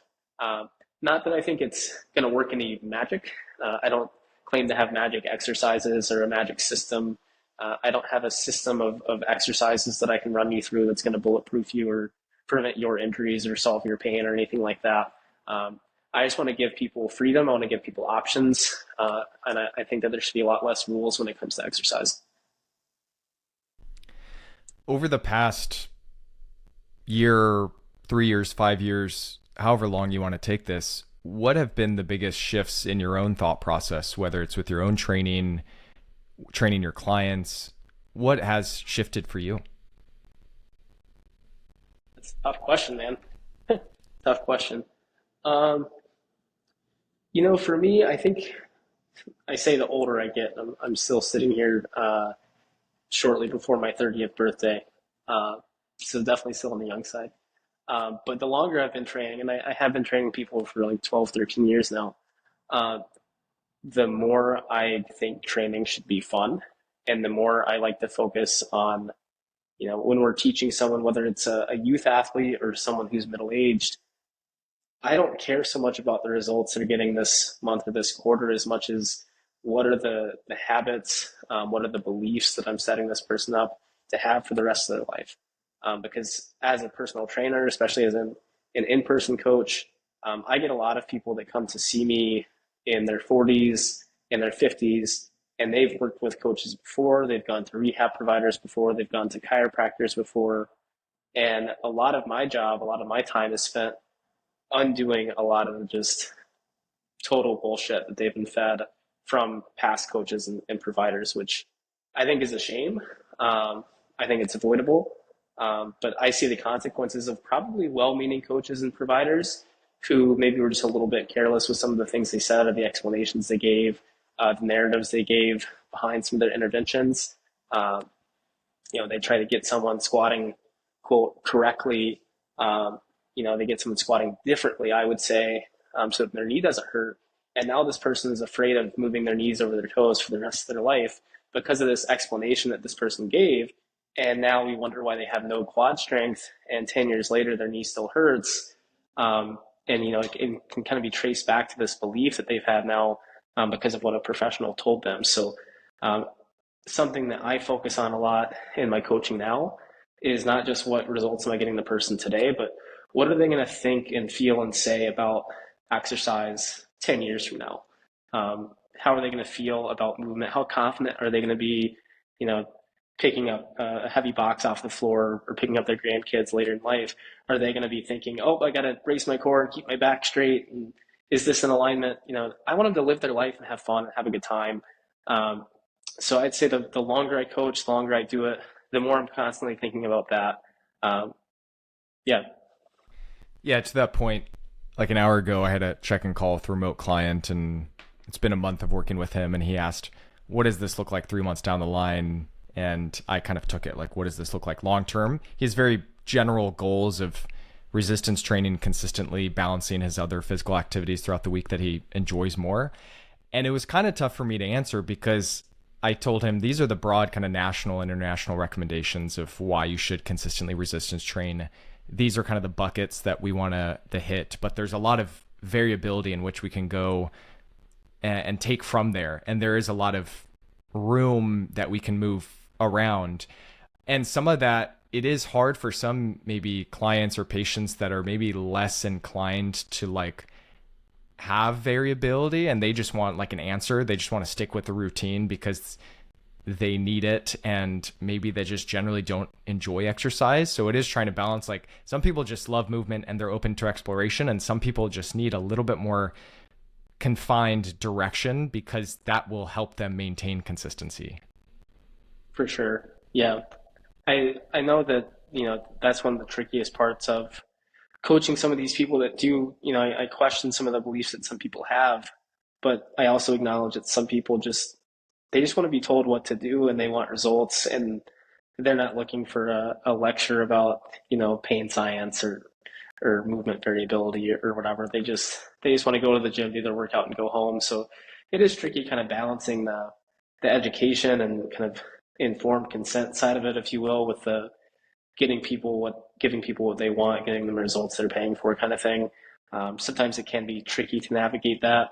not that I think it's going to work any magic. I don't claim to have magic exercises or a magic system. I don't have a system of exercises that I can run you through that's going to bulletproof you or prevent your injuries or solve your pain or anything like that. I just want to give people freedom. I want to give people options. And I think that there should be a lot less rules when it comes to exercise. Over the past year, 3 years, 5 years, however long you want to take this, what have been the biggest shifts in your own thought process, whether it's with your own training, training your clients? What has shifted for you? It's a tough question, man. Tough question. Um, for me, I think I say the older I get, I'm still sitting here shortly before my 30th birthday. Uh, so definitely still on the young side. But the longer I've been training, and I have been training people for like 12, 13 years now, uh, the more I think training should be fun. And the more I like to focus on, when we're teaching someone, whether it's a youth athlete or someone who's middle aged, I don't care so much about the results they're getting this month or this quarter as much as what are the habits, what are the beliefs that I'm setting this person up to have for the rest of their life. Because as a personal trainer, especially as an in-person coach, I get a lot of people that come to see me in their 40s, in their 50s, and they've worked with coaches before, they've gone to rehab providers before, they've gone to chiropractors before, and a lot of my job, a lot of my time is spent undoing a lot of just total bullshit that they've been fed from past coaches and providers, which I think is a shame. I think it's avoidable. But I see the consequences of probably well meaning coaches and providers who maybe were just a little bit careless with some of the things they said or the explanations they gave, the narratives they gave behind some of their interventions. Um, they try to get someone squatting, quote, correctly. They get someone squatting differently, I would say, so that their knee doesn't hurt. And now this person is afraid of moving their knees over their toes for the rest of their life because of this explanation that this person gave. And now we wonder why they have no quad strength. And 10 years later, their knee still hurts. And, it can kind of be traced back to this belief that they've had now because of what a professional told them. So um, something that I focus on a lot in my coaching now is not just what results am I getting the person today, but what are they going to think and feel and say about exercise 10 years from now? How are they going to feel about movement? How confident are they going to be, you know, picking up a heavy box off the floor or picking up their grandkids later in life? Are they going to be thinking, oh, I got to brace my core and keep my back straight? And is this in alignment? I want them to live their life and have fun and have a good time. Um, so I'd say the longer I coach, the longer I do it, the more I'm constantly thinking about that. Um, yeah. Yeah, to that point, like an hour ago, I had a check-in call with a remote client, and it's been a month of working with him. And he asked, "What does this look like 3 months down the line?" And I kind of took it like, "What does this look like long term?" He has very general goals of resistance training consistently, balancing his other physical activities throughout the week that he enjoys more. And it was kind of tough for me to answer because I told him these are the broad kind of national, international recommendations of why you should consistently resistance train. These are kind of the buckets that we want to hit, but there's a lot of variability in which we can go and take from there. And there is a lot of room that we can move around. And some of that, it is hard for some maybe clients or patients that are maybe less inclined to like have variability and they just want like an answer. They just want to stick with the routine because they need it, and maybe they just generally don't enjoy exercise. So it is trying to balance, like some people just love movement and they're open to exploration, and some people just need a little bit more confined direction because that will help them maintain consistency. For sure. Yeah. I know that, that's one of the trickiest parts of coaching some of these people that do, I question some of the beliefs that some people have, but I also acknowledge that some people they just want to be told what to do and they want results, and they're not looking for a lecture about, pain science or movement variability or whatever. They just want to go to the gym, do their workout and go home. So it is tricky kind of balancing the education and kind of informed consent side of it, if you will, with the giving people what they want, getting them results they're paying for, kind of thing. Sometimes it can be tricky to navigate that.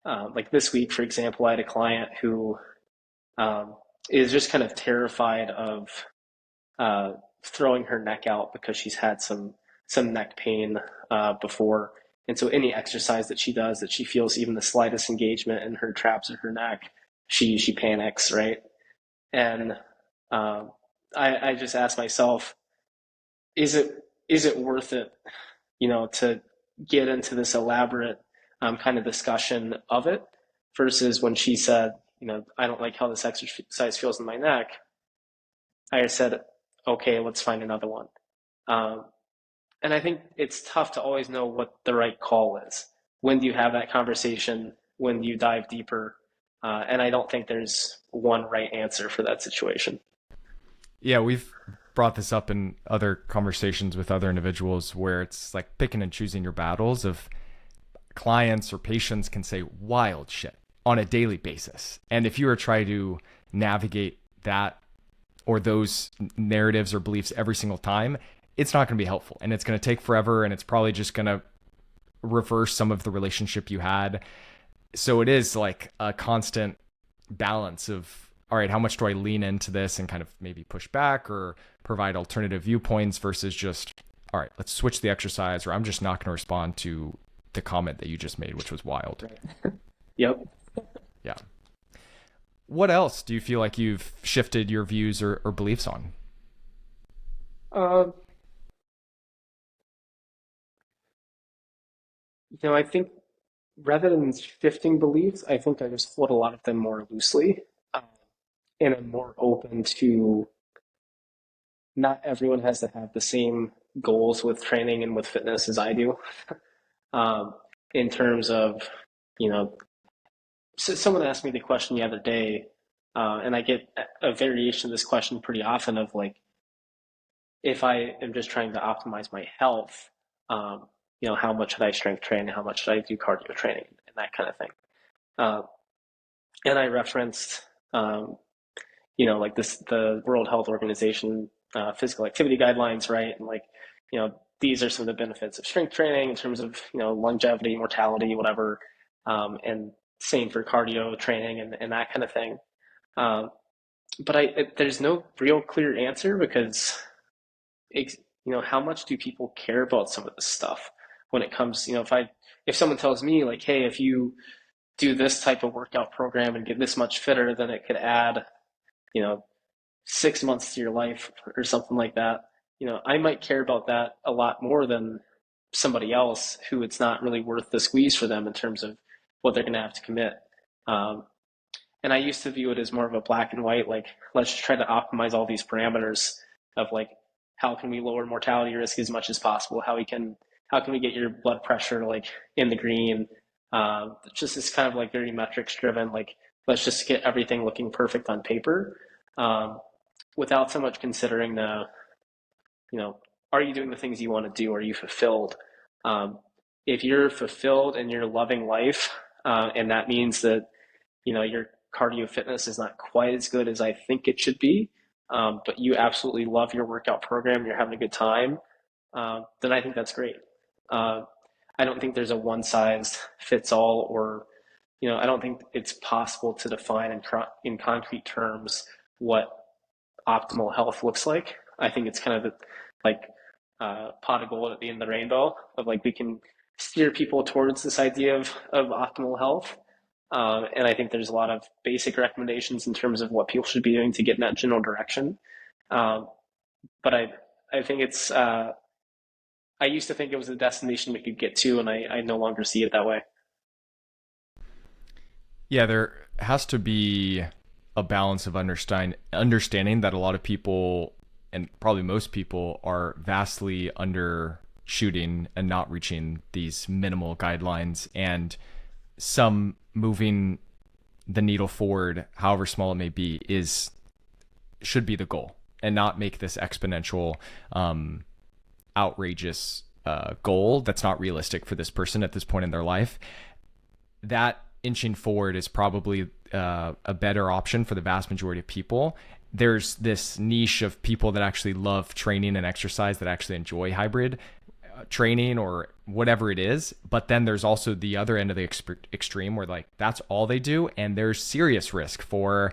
Like this week, for example, I had a client who um, is just kind of terrified of uh, throwing her neck out because she's had some neck pain before, and so any exercise that she does that she feels even the slightest engagement in her traps or her neck, she panics, right? And um, I just ask myself, is it worth it, to get into this elaborate kind of discussion of it versus when she said, I don't like how this exercise feels in my neck. I said, okay, let's find another one. Um, and I think it's tough to always know what the right call is. When do you have that conversation? When do you dive deeper? And I don't think there's one right answer for that situation. Yeah, we've brought this up in other conversations with other individuals where it's like picking and choosing your battles of clients or patients can say wild shit on a daily basis. And if you were trying to navigate that or those narratives or beliefs every single time, it's not going to be helpful and it's going to take forever and it's probably just going to reverse some of the relationship you had. So it is like a constant balance of, all right, how much do I lean into this and kind of maybe push back or provide alternative viewpoints versus just, all right, let's switch the exercise, or I'm just not going to respond to the comment that you just made, which was wild. Right. Yep. Yeah. What else do you feel like you've shifted your views or beliefs on? Uh, I think rather than shifting beliefs, I think I just hold a lot of them more loosely, um, and I'm more open to not everyone has to have the same goals with training and with fitness as I do. Um, in terms of, you know, someone asked me the question the other day, and I get a variation of this question pretty often of like, if I am just trying to optimize my health, how much should I strength train? How much should I do cardio training and that kind of thing? Uh, and I referenced, like the World Health Organization physical activity guidelines, right? And like, these are some of the benefits of strength training in terms of, longevity, mortality, whatever, and same for cardio training and that kind of thing. Um, but there's no real clear answer because how much do people care about some of this stuff when it comes, if someone tells me like, hey, if you do this type of workout program and get this much fitter, then it could add, you know, 6 months to your life or something like that. I might care about that a lot more than somebody else who it's not really worth the squeeze for them in terms of what they're going to have to commit. Um, and I used to view it as more of a black and white, like, let's just try to optimize all these parameters of like, how can we lower mortality risk as much as possible? How we can how can we get your blood pressure like in the green? Just this kind of like very metrics driven, like let's just get everything looking perfect on paper, um, without so much considering the, you know, are you doing the things you want to do? Are you fulfilled? Um, if you're fulfilled and you're loving life, and that means that, your cardio fitness is not quite as good as I think it should be, but you absolutely love your workout program, you're having a good time, then I think that's great. Uh, I don't think there's a one size fits all, or I don't think it's possible to define in concrete terms what optimal health looks like. I think it's kind of like pot of gold at the end of the rainbow of like we can steer people towards this idea of optimal health. And I think there's a lot of basic recommendations in terms of what people should be doing to get in that general direction. Um, but I think I used to think it was a destination we could get to, and I no longer see it that way. Yeah, there has to be a balance of understanding that a lot of people, and probably most people, are vastly undershooting and not reaching these minimal guidelines, and some moving the needle forward, however small it may be, is should be the goal, and not make this exponential, outrageous goal that's not realistic for this person at this point in their life. That inching forward is probably a better option for the vast majority of people. There's this niche of people that actually love training and exercise, that actually enjoy hybrid training or whatever it is. But then there's also the other end of the extreme where like that's all they do, and there's serious risk for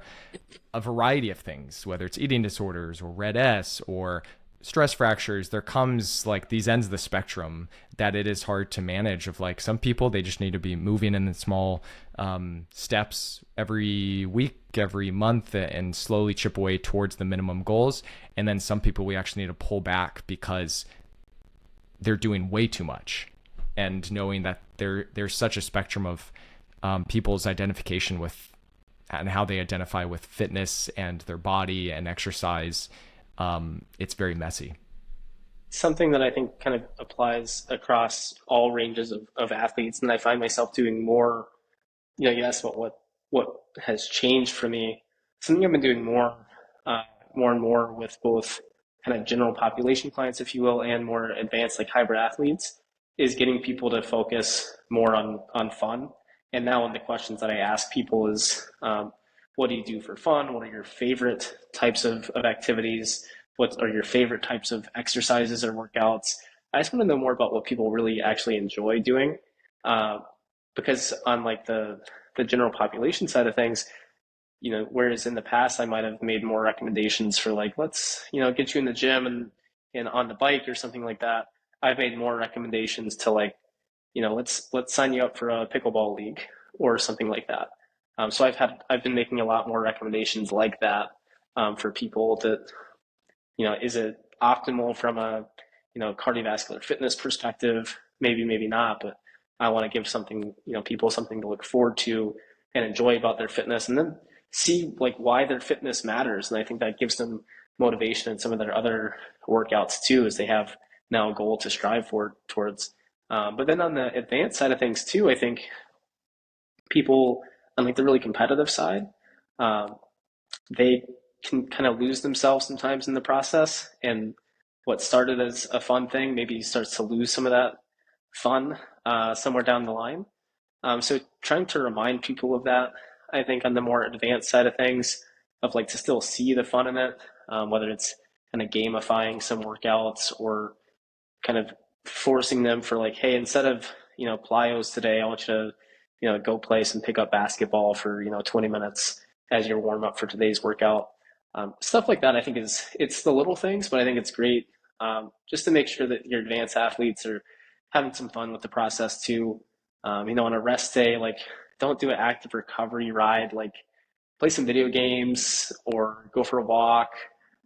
a variety of things, whether it's eating disorders or red S or stress fractures. There comes like these ends of the spectrum that it is hard to manage. Of like some people, they just need to be moving in small steps every week, every month, and slowly chip away towards the minimum goals. And then some people, we actually need to pull back because they're doing way too much. And knowing that there's such a spectrum of people's identification with and how they identify with fitness and their body and exercise, it's very messy. Something that I think kind of applies across all ranges of athletes, and I find myself doing more. You asked about what has changed for me. Something I've been doing uh, more and more with both kind of general population clients, if you will, and more advanced like hybrid athletes, is getting people to focus more on fun. And now, one of the questions that I ask people is, what do you do for fun? What are your favorite types of activities? What are your favorite types of exercises or workouts? I just want to know more about what people really actually enjoy doing. Uh, because on like the general population side of things, whereas in the past I might have made more recommendations for like, let's, get you in the gym and on the bike or something like that. I've made more recommendations to like, let's sign you up for a pickleball league or something like that. So I've been making a lot more recommendations like that, for people that, is it optimal from a, cardiovascular fitness perspective? Maybe, maybe not, but I want to give something, people something to look forward to and enjoy about their fitness, and then see like why their fitness matters. And I think that gives them motivation in some of their other workouts too, as they have now a goal to strive for towards. But then on the advanced side of things too, I think people on like the really competitive side, um, they can kind of lose themselves sometimes in the process. And what started as a fun thing maybe starts to lose some of that fun somewhere down the line. So trying to remind people of that, I think on the more advanced side of things, of like to still see the fun in it, whether it's kind of gamifying some workouts or kind of forcing them for like, hey, instead of plyos today, I want you to go play some pickup basketball for 20 minutes as your warm up for today's workout. Stuff like that, I think it's the little things, but I think it's great, just to make sure that your advanced athletes are having some fun with the process too. On a rest day, like don't do an active recovery ride, like play some video games or go for a walk.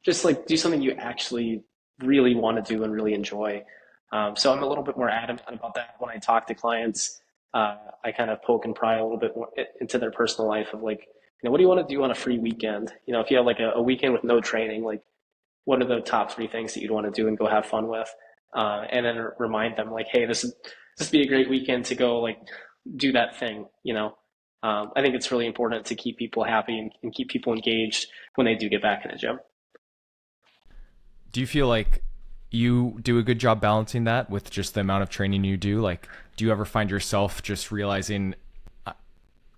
Just like do something you actually really want to do and really enjoy. So I'm a little bit more adamant about that when I talk to clients. I kind of poke and pry a little bit more into their personal life of like, what do you want to do on a free weekend? If you have like a weekend with no training, like what are the top three things that you'd want to do and go have fun with? and then remind them like, hey, this would be a great weekend to go like do that thing. I think it's really important to keep people happy and keep people engaged when they do get back in the gym. Do you feel like you do a good job balancing that with just the amount of training you do? Like, do you ever find yourself just realizing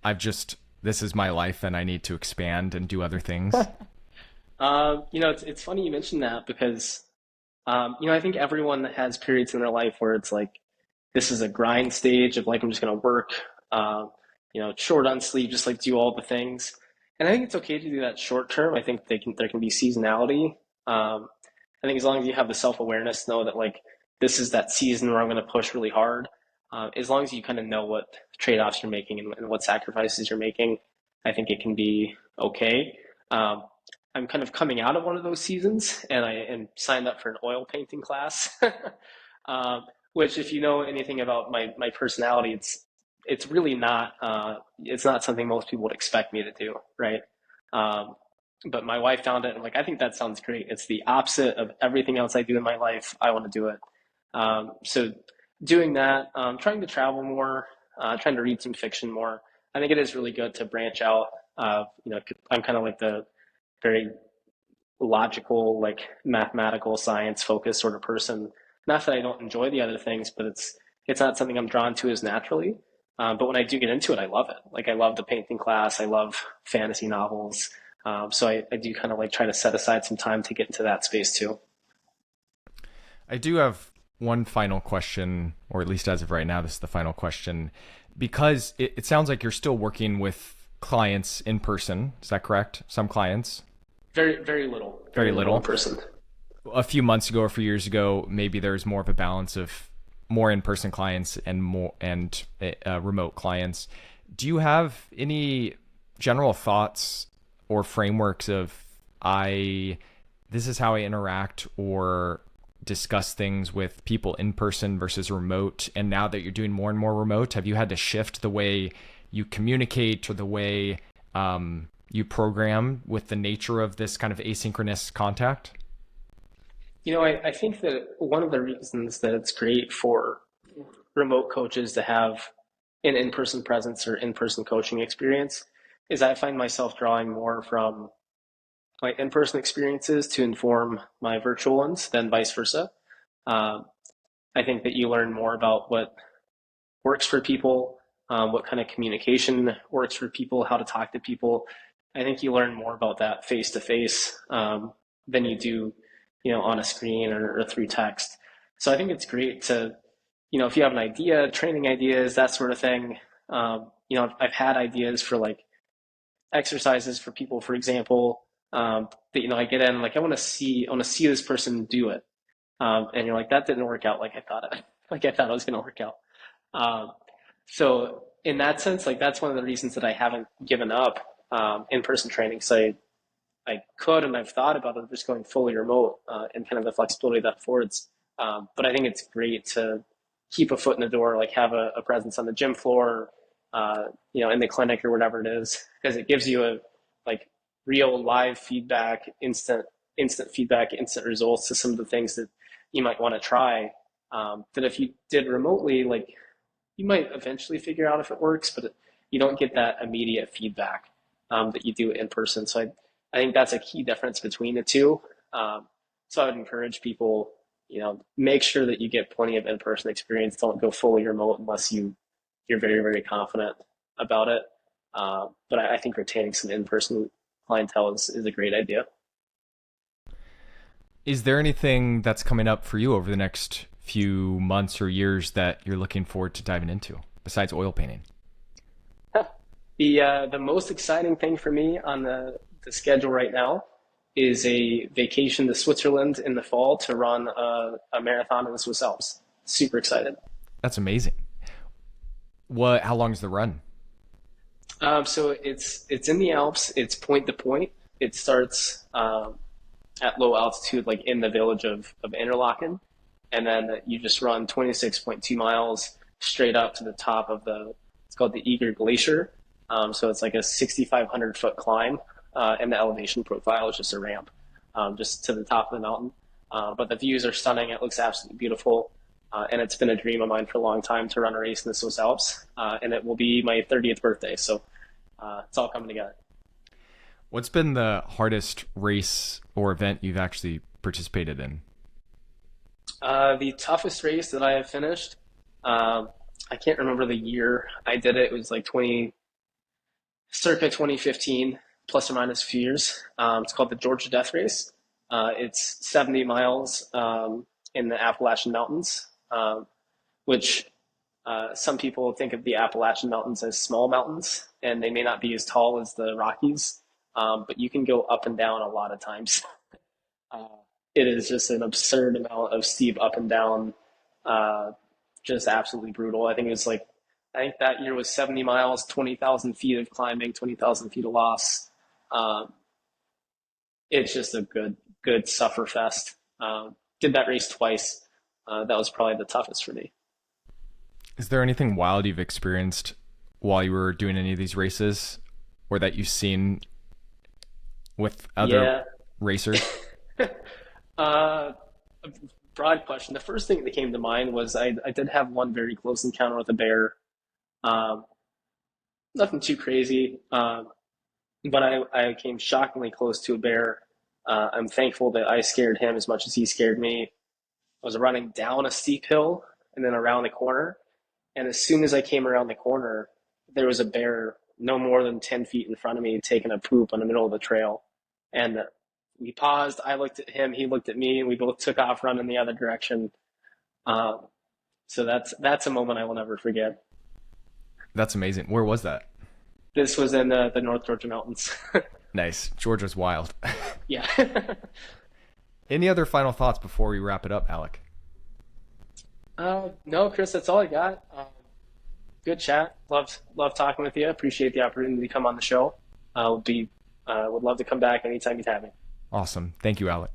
I've just this is my life and I need to expand and do other things? It's funny you mentioned that because I think everyone has periods in their life where it's like this is a grind stage of like I'm just gonna work, short on sleep, just like do all the things. And I think it's okay to do that short term. I think there can be seasonality. I think as long as you have the self awareness, know that like this is that season where I'm gonna push really hard. As long as you kind of know what trade offs you're making and what sacrifices you're making, I think it can be okay. Um, I'm kind of coming out of one of those seasons, and I am signed up for an oil painting class. Which, if you know anything about my personality, it's really not it's not something most people would expect me to do, right? Um, but my wife found it, and like I think that sounds great. It's the opposite of everything else I do in my life. I want to do it. So doing that, trying to travel more, trying to read some fiction more. I think it is really good to branch out. I'm kind of like the very logical, like mathematical, science focused sort of person. Not that I don't enjoy the other things, but it's not something I'm drawn to as naturally. But when I do get into it, I love it. Like I love the painting class. I love fantasy novels. So I do kind of like try to set aside some time to get into that space too. I do have one final question, or at least as of right now, this is the final question, because it sounds like you're still working with clients in person. Is that correct? Some clients, Very very little in little. person. A few months ago or a few years ago, maybe there's more of a balance of more in-person clients and more and remote clients. Do you have any general thoughts or frameworks of I this is how I interact or discuss things with people in person versus remote? And now that you're doing more and more remote, have you had to shift the way you communicate or the way you program with the nature of this kind of asynchronous contact? I think that one of the reasons that it's great for remote coaches to have an in-person presence or in-person coaching experience is I find myself drawing more from my in-person experiences to inform my virtual ones than vice versa. Um, I think that you learn more about what works for people, what kind of communication works for people, how to talk to people. I think you learn more about that face to face than you do, on a screen or through text. So I think it's great to, if you have an idea, training ideas, that sort of thing. I've had ideas for like exercises for people, for example, that I get in like I want to see this person do it, and you're like that didn't work out like I thought it, like I thought it was going to work out. Um, so in that sense, like that's one of the reasons that I haven't given up in-person training. So I could and I've thought about it just going fully remote and kind of the flexibility that affords. But I think it's great to keep a foot in the door, like have a presence on the gym floor, in the clinic or whatever it is, because it gives you a like real live feedback, instant feedback, instant results to some of the things that you might want to try. That if you did remotely, like you might eventually figure out if it works, but you don't get that immediate feedback that you do in person. So I think that's a key difference between the two. So I would encourage people, make sure that you get plenty of in-person experience. Don't go fully remote unless you're very, very confident about it. But I think retaining some in-person clientele is a great idea. Is there anything that's coming up for you over the next few months or years that you're looking forward to diving into besides oil painting? The most exciting thing for me on the schedule right now is a vacation to Switzerland in the fall to run a marathon in the Swiss Alps. Super excited. That's amazing. What? How long is the run? So it's in the Alps. It's point to point. It starts at low altitude, like in the village of Interlaken, and then you just run 26.2 miles straight up to the top of it's called the Eger Glacier. So it's like a 6,500 foot climb, and the elevation profile is just a ramp, just to the top of the mountain. But the views are stunning. It looks absolutely beautiful. And it's been a dream of mine for a long time to run a race in the Swiss Alps. And it will be my 30th birthday. So it's all coming together. What's been the hardest race or event you've actually participated in? The toughest race that I have finished, um, I can't remember the year I did it. It was like circa 2015, plus or minus a few years. It's called the Georgia Death Race. It's 70 miles in the Appalachian Mountains, which some people think of the Appalachian Mountains as small mountains, and they may not be as tall as the Rockies, but you can go up and down a lot of times. Uh, it is just an absurd amount of steep up and down, uh, just absolutely brutal. I think that year was 70 miles, 20,000 feet of climbing, 20,000 feet of loss. Um, it's just a good suffer fest. Did that race twice. That was probably the toughest for me. Is there anything wild you've experienced while you were doing any of these races or that you've seen with other Yeah. racers? Uh, Broad question. The first thing that came to mind was I did have one very close encounter with a bear. Um, Nothing too crazy, but I came shockingly close to a bear. I'm thankful that I scared him as much as he scared me. I was running down a steep hill and then around the corner. And as soon as I came around the corner, there was a bear no more than 10 feet in front of me taking a poop in the middle of the trail. And we paused. I looked at him. He looked at me, and we both took off running the other direction. Um, so that's a moment I will never forget. That's amazing. Where was that? This was in the North Georgia mountains. Nice. Georgia's wild. Yeah. Any other final thoughts before we wrap it up, Alec? No, Chris, that's all I got. Good chat. Love talking with you. Appreciate the opportunity to come on the show. Would love to come back anytime you'd have me. Awesome. Thank you, Alec.